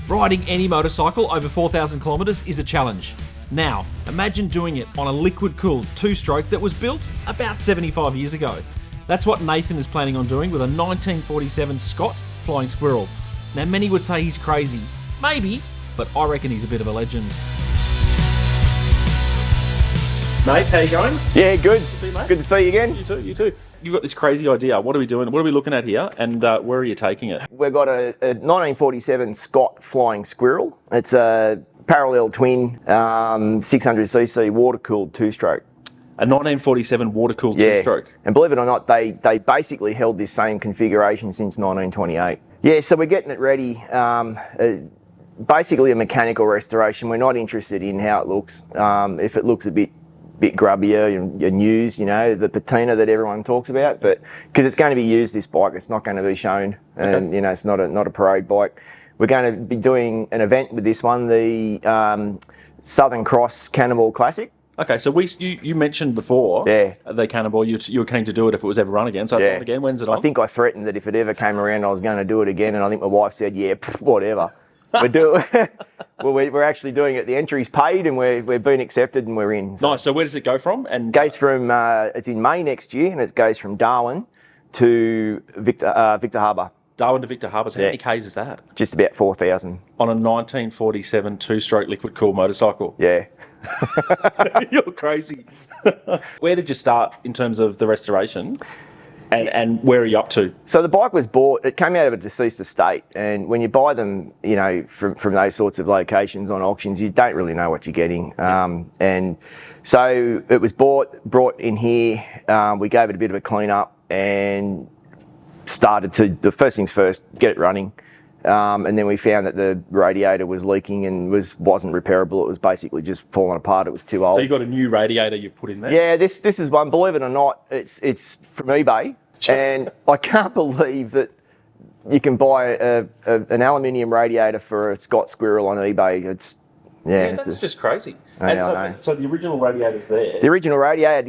Riding any motorcycle over 4,000 kilometres is a challenge. Now, imagine doing it on a liquid-cooled two-stroke that was built about 75 years ago. That's what Nathan is planning on doing with a 1947 Scott Flying Squirrel. Now, many would say he's crazy. Maybe, but I reckon he's a bit of a legend. Mate, how you going? Yeah, good. Good to see you, mate. Good to see you again. You too. You've got this crazy idea. What are we doing? What are we looking at here? And where are you taking it? We've got a 1947 Scott Flying Squirrel. It's a parallel twin, 600cc water-cooled two-stroke. A 1947 water-cooled two-stroke. And believe it or not, they basically held this same configuration since 1928. Yeah, so we're getting it ready. Basically a mechanical restoration. We're not interested in how it looks. If it looks a bit grubbier and used, the patina that everyone talks about, but because it's going to be used, this bike, it's not going to be shown, and it's not a parade bike. We're going to be doing an event with this one, the Southern Cross Cannonball Classic. Okay, so you mentioned before the Cannonball, you were keen to do it if it was ever run again, so it's on again. When's it on? I think I threatened that if it ever came around I was going to do it again, and I think my wife said, whatever. We're actually doing it. The entry's paid and we've been accepted and we're in. So. Nice. So where does it go from? And it goes from it's in May next year, and it goes from Darwin to Victor Harbour. Darwin to Victor Harbour. So how many k's is that? Just about 4,000. On a 1947 two-stroke liquid cooled motorcycle. Yeah. You're crazy. Where did you start in terms of the restoration? And where are you up to? So the bike was bought, it came out of a deceased estate, and when you buy them, from those sorts of locations on auctions, you don't really know what you're getting. And so it was brought in here, we gave it a bit of a clean up and started to, the first things first, get it running. And then we found that the radiator was leaking and wasn't repairable. It was basically just falling apart. It was too old. So you got a new radiator you've put in there? Yeah, this is one. Believe it or not, it's from eBay, and I can't believe that you can buy an aluminium radiator for a Scott Squirrel on eBay. That's just crazy. So the original radiator's there. The original radiator,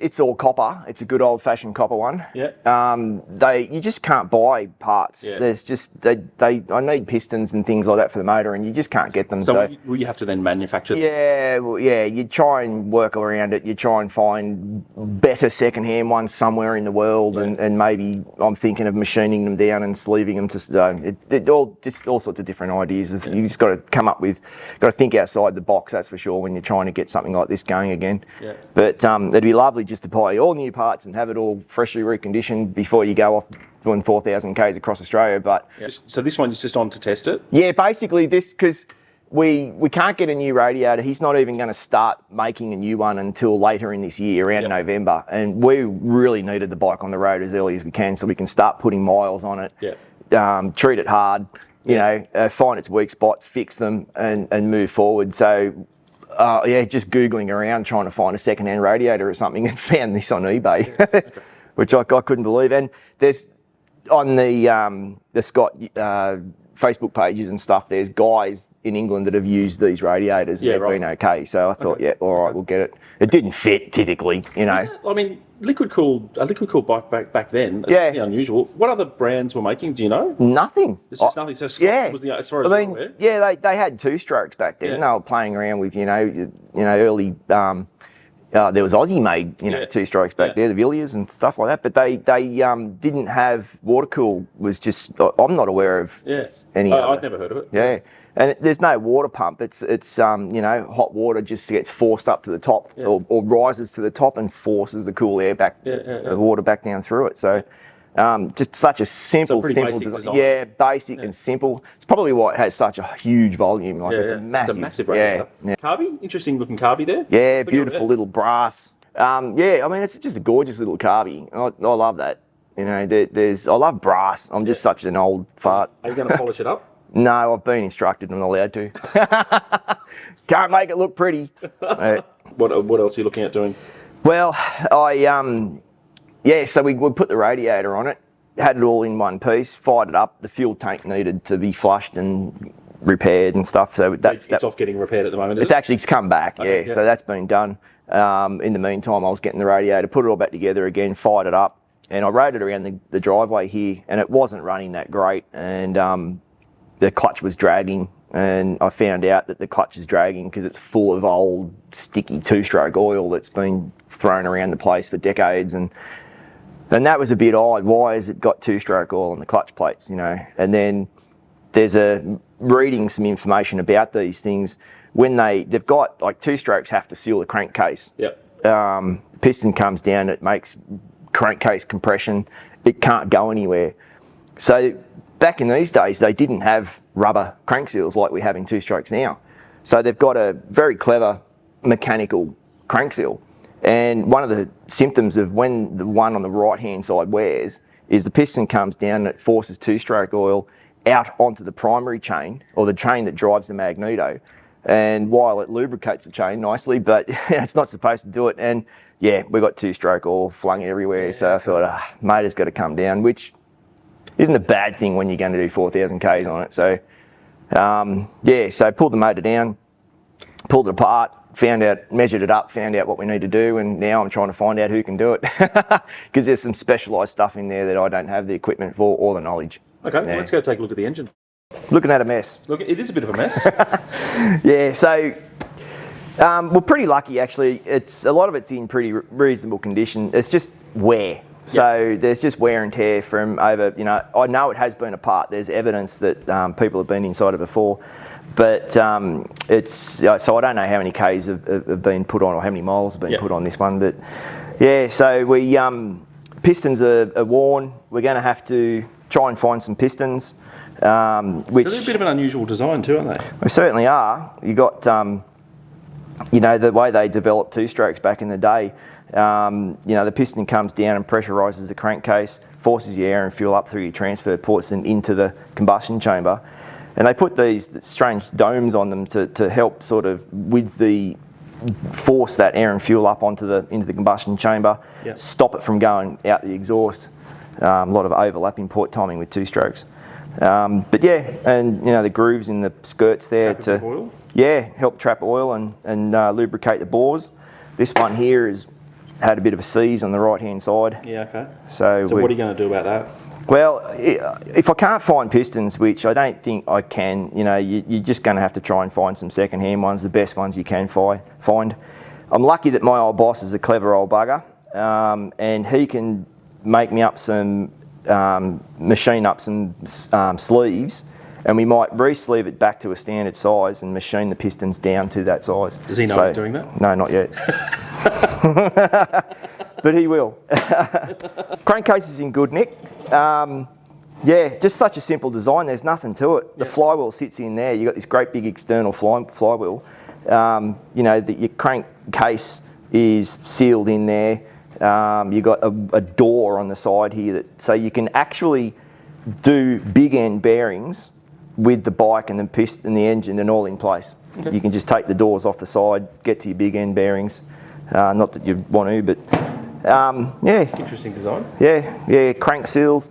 it's all copper. It's a good old-fashioned copper one. Yeah. You just can't buy parts. Yeah. There's just I need pistons and things like that for the motor, and you just can't get them. So will you have to then manufacture them? Yeah. You try and work around it. You try and find better second-hand ones somewhere in the world, and maybe I'm thinking of machining them down and sleeving them to all sorts of different ideas. You just got to think outside the box. That's for sure. When you're trying to get something like this going again. Yeah. But it'd be lovely just to buy all new parts and have it all freshly reconditioned before you go off doing 4,000 k's across Australia. But So this one is just on to test it? Yeah, basically this, because we can't get a new radiator. He's not even going to start making a new one until later in this year, around November. And we really needed the bike on the road as early as we can so we can start putting miles on it, treat it hard, find its weak spots, fix them and move forward. So just Googling around trying to find a second-hand radiator or something, and found this on eBay, which I couldn't believe. And there's on the Scott Facebook pages and stuff, there's guys in England that have used these radiators and they've been okay. So I thought, all right, we'll get it. It didn't fit typically, I mean, a liquid cooled bike back then, that's pretty unusual. What other brands were making, do you know? Nothing. It's just nothing. So Scott was as far as you're aware? They had two strokes back then. They were playing around with, early, there was Aussie made, two strokes back there, the Villiers and stuff like that. But they didn't have water cool. Was just, I'm not aware of any other. I'd never heard of it. Yeah. And there's no water pump. It's hot water just gets forced up to the top or rises to the top and forces the cool air back, the water back down through it. So just such a simple design. Yeah, basic and simple. It's probably why it has such a huge volume. It's a massive radiator. Carby, interesting looking carby there. Yeah, beautiful little brass. It's just a gorgeous little carby. I love that. I love brass. I'm just such an old fart. Are you going to polish it up? No, I've been instructed I'm not allowed to. Can't make it look pretty. What else are you looking at doing? Well, so we put the radiator on it, had it all in one piece, fired it up. The fuel tank needed to be flushed and repaired and stuff. So it's off getting repaired at the moment, It's come back, so that's been done. In the meantime, I was getting the radiator, put it all back together again, fired it up, and I rode it around the driveway here, and it wasn't running that great, and the clutch was dragging and I found out that the clutch is dragging because it's full of old sticky two-stroke oil that's been thrown around the place for decades, and that was a bit odd. Why has it got two-stroke oil on the clutch plates, you know? And then there's reading some information about these things. When they've got, like, two-strokes have to seal the crankcase. Yep. Piston comes down, it makes crankcase compression. It can't go anywhere. So back in these days, they didn't have rubber crank seals like we have in two-strokes now. So they've got a very clever mechanical crank seal. And one of the symptoms of when the one on the right-hand side wears is the piston comes down and it forces two-stroke oil out onto the primary chain, or the chain that drives the magneto. And while it lubricates the chain nicely, but it's not supposed to do it. And yeah, we got two-stroke oil flung everywhere. Yeah. So I thought, motor's got to come down, which isn't a bad thing when you're going to do 4,000 Ks on it. So yeah, so pulled the motor down, pulled it apart, measured it up, found out what we need to do, and now I'm trying to find out who can do it, because there's some specialised stuff in there that I don't have the equipment for or the knowledge. Okay, well, let's go take a look at the engine. Looking at a mess. Look, it is a bit of a mess. Yeah, so we're pretty lucky actually. A lot of it's in pretty reasonable condition. It's just wear. So there's just wear and tear from over, you know, I know it has been apart. There's evidence that people have been inside it before, but it's, so I don't know how many Ks have been put on or how many miles have been put on this one, but yeah, so we, pistons are worn. We're going to have to try and find some pistons. Which, so they're a bit of an unusual design too, aren't they? They certainly are. You got, you know, the way they developed two-strokes back in the day. You know, the piston comes down and pressurizes the crankcase, forces your air and fuel up through your transfer ports and into the combustion chamber. And they put these strange domes on them to help sort of force that air and fuel up into the combustion chamber, stop it from going out the exhaust. A lot of overlapping port timing with two-strokes. But yeah, and you know, the grooves in the skirts there to oil? Yeah, help trap oil and lubricate the bores. This one here had a bit of a seize on the right-hand side. Yeah, okay. So what are you going to do about that? Well, if I can't find pistons, which I don't think I can, you know, you're just going to have to try and find some second-hand ones, the best ones you can find. I'm lucky that my old boss is a clever old bugger, and he can make me up some, machine up some sleeves, and we might re-sleeve it back to a standard size and machine the pistons down to that size. Does he know he's doing that? No, not yet. But he will. Crankcase is in good nick. Yeah, just such a simple design. There's nothing to it. The flywheel sits in there. You've got this great big external flywheel. You know, your crankcase is sealed in there. You've got a door on the side here, so you can actually do big end bearings with the bike and the piston and the engine and all in place. Okay. You can just take the doors off the side, get to your big end bearings. Not that you want to, but yeah. Interesting design. Yeah, crank seals.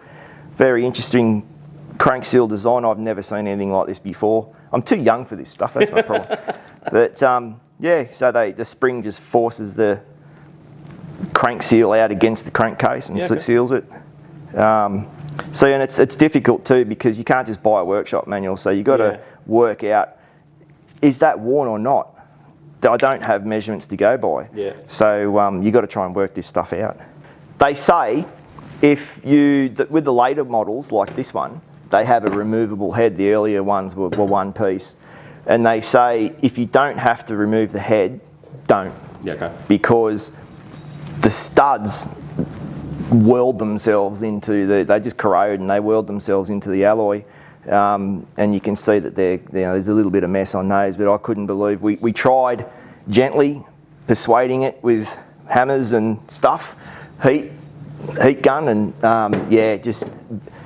Very interesting crank seal design. I've never seen anything like this before. I'm too young for this stuff, that's my problem. But yeah, so the spring just forces the crank seal out against the crankcase and seals it. So, and it's difficult too, because you can't just buy a workshop manual, so you've got to work out, is that worn or not? I don't have measurements to go by. Yeah. So you've got to try and work this stuff out. They say with the later models like this one, they have a removable head. The earlier ones were one piece. And they say if you don't have to remove the head, don't. Yeah, okay. Because the studs weld themselves into they just corrode and they weld themselves into the alloy. And you can see that there's a little bit of mess on those, but I couldn't believe, we tried gently persuading it with hammers and stuff, heat gun, and yeah, just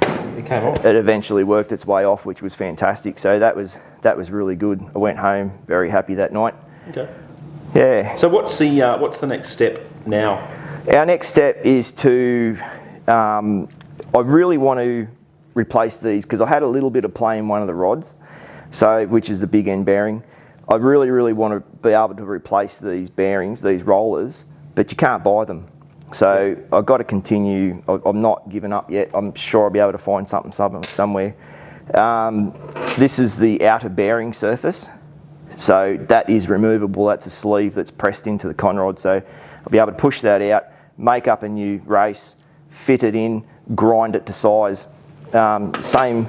it came off. It eventually worked its way off, which was fantastic. So that was really good. I went home very happy that night. Okay. Yeah. So what's the next step now? Our next step is to, I really want to replace these, because I had a little bit of play in one of the rods, which is the big end bearing. I really want to be able to replace these bearings, these rollers, but you can't buy them. So I've got to continue. I'm not giving up yet. I'm sure I'll be able to find something somewhere. This is the outer bearing surface. So that is removable. That's a sleeve that's pressed into the conrod. So I'll be able to push that out, make up a new race, fit it in, grind it to size. Same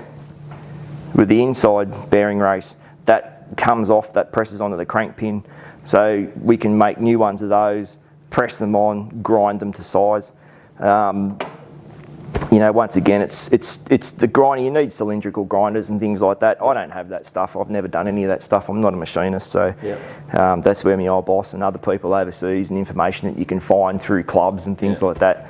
with the inside bearing race. That comes off, that presses onto the crank pin. So we can make new ones of those, press them on, grind them to size. You know, once again, it's the grinding. You need cylindrical grinders and things like that. I don't have that stuff. I've never done any of that stuff. I'm not a machinist, so that's where my old boss and other people overseas and information that you can find through clubs and things like that.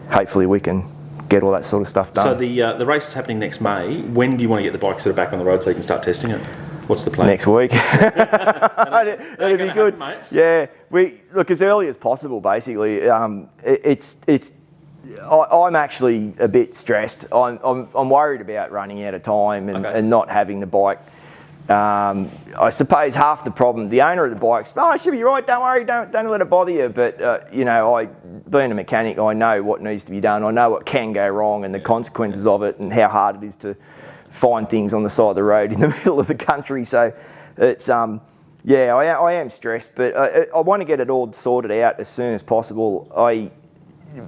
Hopefully we can get all that sort of stuff done. So the race is happening next May. When do you want to get the bike sort of back on the road so you can start testing it? What's the plan? Next week. That'd be good. Happen, mate. Yeah, we look as early as possible. Basically, I'm actually a bit stressed. I'm worried about running out of time and not having the bike. I suppose half the problem, the owner of the bike's, oh, it should be right, don't worry, don't let it bother you. But, you know, being a mechanic, I know what needs to be done. I know what can go wrong and the consequences of it and how hard it is to find things on the side of the road in the middle of the country. So it's, yeah, I am stressed, but I want to get it all sorted out as soon as possible.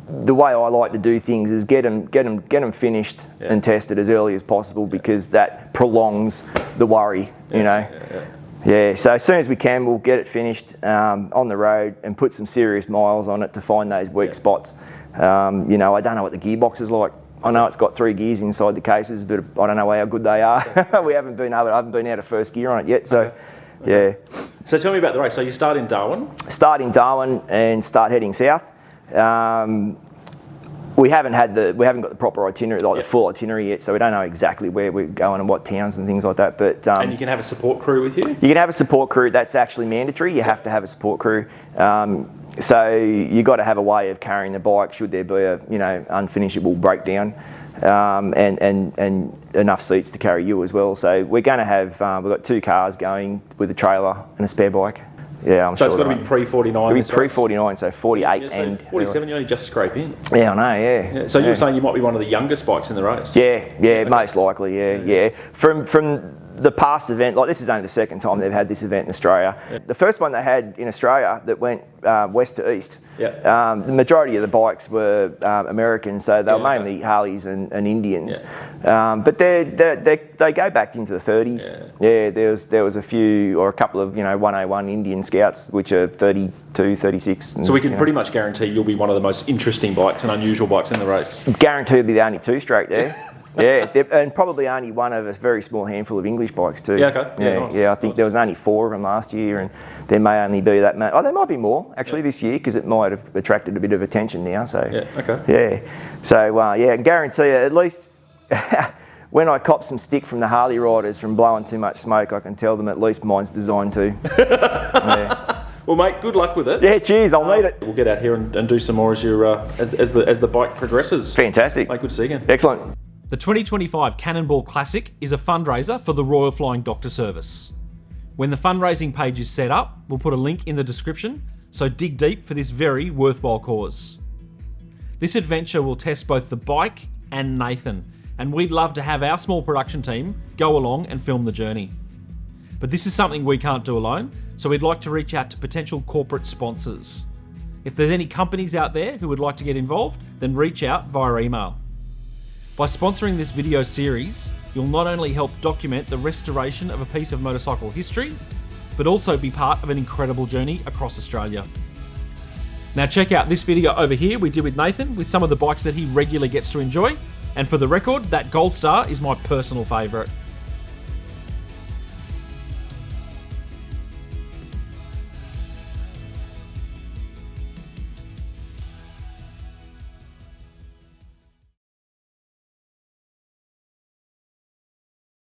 The way I like to do things is get them finished and tested as early as possible, because that prolongs the worry, you know. Yeah, so as soon as we can, we'll get it finished on the road and put some serious miles on it to find those weak spots. You know, I don't know what the gearbox is like. I know it's got 3 gears inside the cases, but I don't know how good they are. I haven't been out of first gear on it yet, so yeah. So tell me about the race. So you start in Darwin? Start in Darwin and start heading south. We haven't got the proper itinerary, like the full itinerary yet, so we don't know exactly where we're going and what towns and things like that. But and you can have a support crew with you? You can have a support crew. That's actually mandatory. You have to have a support crew. So you got to have a way of carrying the bike should there be a unfinishable breakdown, and enough seats to carry you as well. So we're going to have we've got 2 cars going with a trailer and a spare bike. Yeah, I'm so sure. So it's got to be pre-49. It's going to be pre-49, so 48 so and 47. You only just scrape in. Yeah, I know. Yeah. So you were saying you might be one of the youngest bikes in the race. Yeah, most likely. Yeah. From the past event, like this is only the second time they've had this event in Australia. The first one they had in Australia that went west to east. The majority of the bikes were American, so they were mainly Harleys and Indians. But they go back into the 30s. Yeah, there was a few or a couple of 101 Indian Scouts which are 32, 36. So we can pretty much guarantee you'll be one of the most interesting bikes and unusual bikes in the race. Guaranteed to be the only 2-stroke there. And probably only one of a very small handful of English bikes too. Nice. I think there was only 4 of them last year, and there may only be that many. Oh, there might be more actually this year, because it might have attracted a bit of attention now. So so guarantee you at least. When I cop some stick from the Harley riders from blowing too much smoke, I can tell them at least mine's designed to. Well, mate, good luck with it. Yeah, cheers. I'll need it. We'll get out here and do some more as the bike progresses. Fantastic. Mate, good to see you again. Excellent. The 2025 Cannonball Classic is a fundraiser for the Royal Flying Doctor Service. When the fundraising page is set up, we'll put a link in the description, so dig deep for this very worthwhile cause. This adventure will test both the bike and Nathan, and we'd love to have our small production team go along and film the journey. But this is something we can't do alone, so we'd like to reach out to potential corporate sponsors. If there's any companies out there who would like to get involved, then reach out via email. By sponsoring this video series, you'll not only help document the restoration of a piece of motorcycle history, but also be part of an incredible journey across Australia. Now check out this video over here we did with Nathan with some of the bikes that he regularly gets to enjoy. And for the record, that Gold Star is my personal favourite.